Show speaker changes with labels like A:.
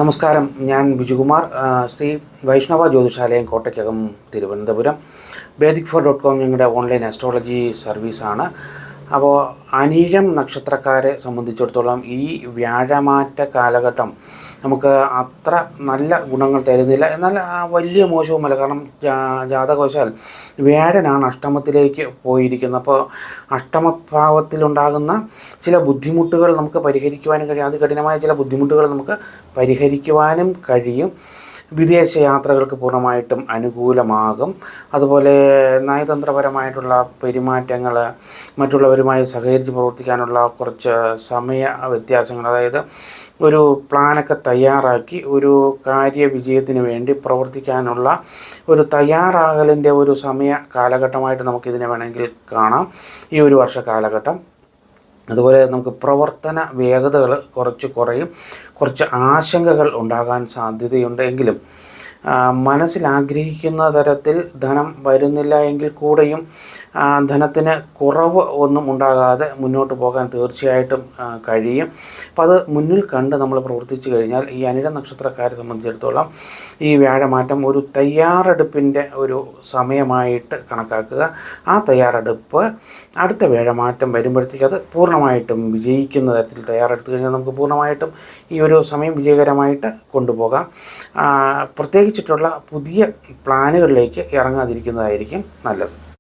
A: നമസ്കാരം, ഞാൻ ബിജുകുമാർ. ശ്രീ വൈഷ്ണവ ജ്യോതിഷാലയം, കോട്ടയ്ക്കകം, തിരുവനന്തപുരം. Vedic4.com ഞങ്ങളുടെ ഓൺലൈൻ ആസ്ട്രോളജി സർവീസാണ്. അപ്പോൾ അനിഴം നക്ഷത്രക്കാരെ സംബന്ധിച്ചിടത്തോളം ഈ വ്യാഴമാറ്റ കാലഘട്ടം നമുക്ക് അത്ര നല്ല ഗുണങ്ങൾ തരുന്നില്ല. എന്നാൽ വലിയ മോശവുമല്ല. കാരണം ജാതകവശാൽ വ്യാഴനാണ് അഷ്ടമത്തിലേക്ക് പോയിരിക്കുന്നത്. അപ്പോൾ അഷ്ടമഭാവത്തിലുണ്ടാകുന്ന ചില ബുദ്ധിമുട്ടുകൾ നമുക്ക് പരിഹരിക്കുവാനും കഴിയും. അതികഠിനമായ ചില ബുദ്ധിമുട്ടുകൾ നമുക്ക് പരിഹരിക്കുവാനും കഴിയും. വിദേശ യാത്രകൾക്ക് പൂർണ്ണമായിട്ടും അനുകൂലമാകും. അതുപോലെ നയതന്ത്രപരമായിട്ടുള്ള പെരുമാറ്റങ്ങൾ, മറ്റുള്ളവരുമായി സഹകരിച്ച് പ്രവർത്തിക്കാനുള്ള കുറച്ച് സമയ വ്യത്യാസങ്ങൾ, അതായത് ഒരു പ്ലാനൊക്കെ തയ്യാറാക്കി ഒരു കാര്യവിജയത്തിന് വേണ്ടി പ്രവർത്തിക്കാനുള്ള ഒരു തയ്യാറാകലിൻ്റെ ഒരു സമയ കാലഘട്ടമായിട്ട് നമുക്കിതിനെ വേണമെങ്കിൽ കാണാം, ഈ ഒരു വർഷ കാലഘട്ടം. അതുപോലെ നമുക്ക് പ്രവർത്തന വേഗതകൾ കുറച്ച് കുറയും. കുറച്ച് ആശങ്കകൾ ഉണ്ടാകാൻ സാധ്യതയുണ്ട്. എങ്കിലും മനസ്സിലാഗ്രഹിക്കുന്ന തരത്തിൽ ധനം വരുന്നില്ല എങ്കിൽ കൂടെയും ധനത്തിന് കുറവ് ഒന്നും ഉണ്ടാകാതെ മുന്നോട്ട് പോകാൻ തീർച്ചയായിട്ടും കഴിയും. അപ്പോൾ അത് മുന്നിൽ കണ്ട് നമ്മൾ പ്രവർത്തിച്ചു കഴിഞ്ഞാൽ ഈ അനിഴ നക്ഷത്രക്കാരെ സംബന്ധിച്ചിടത്തോളം ഈ വ്യാഴമാറ്റം ഒരു തയ്യാറെടുപ്പിൻ്റെ ഒരു സമയമായിട്ട് കണക്കാക്കുക. ആ തയ്യാറെടുപ്പ് അടുത്ത വ്യാഴമാറ്റം വരുമ്പോഴത്തേക്ക് അത് പൂർണ്ണമായിട്ടും വിജയിക്കുന്ന തരത്തിൽ തയ്യാറെടുത്തു കഴിഞ്ഞാൽ നമുക്ക് പൂർണ്ണമായിട്ടും ഈ ഒരു സമയം വിജയകരമായിട്ട് കൊണ്ടുപോകാം. പ്രത്യേകിച്ചിട്ടുള്ള പുതിയ പ്ലാനുകളിലേക്ക് ഇറങ്ങാതിരിക്കുന്നതായിരിക്കും നല്ലത്.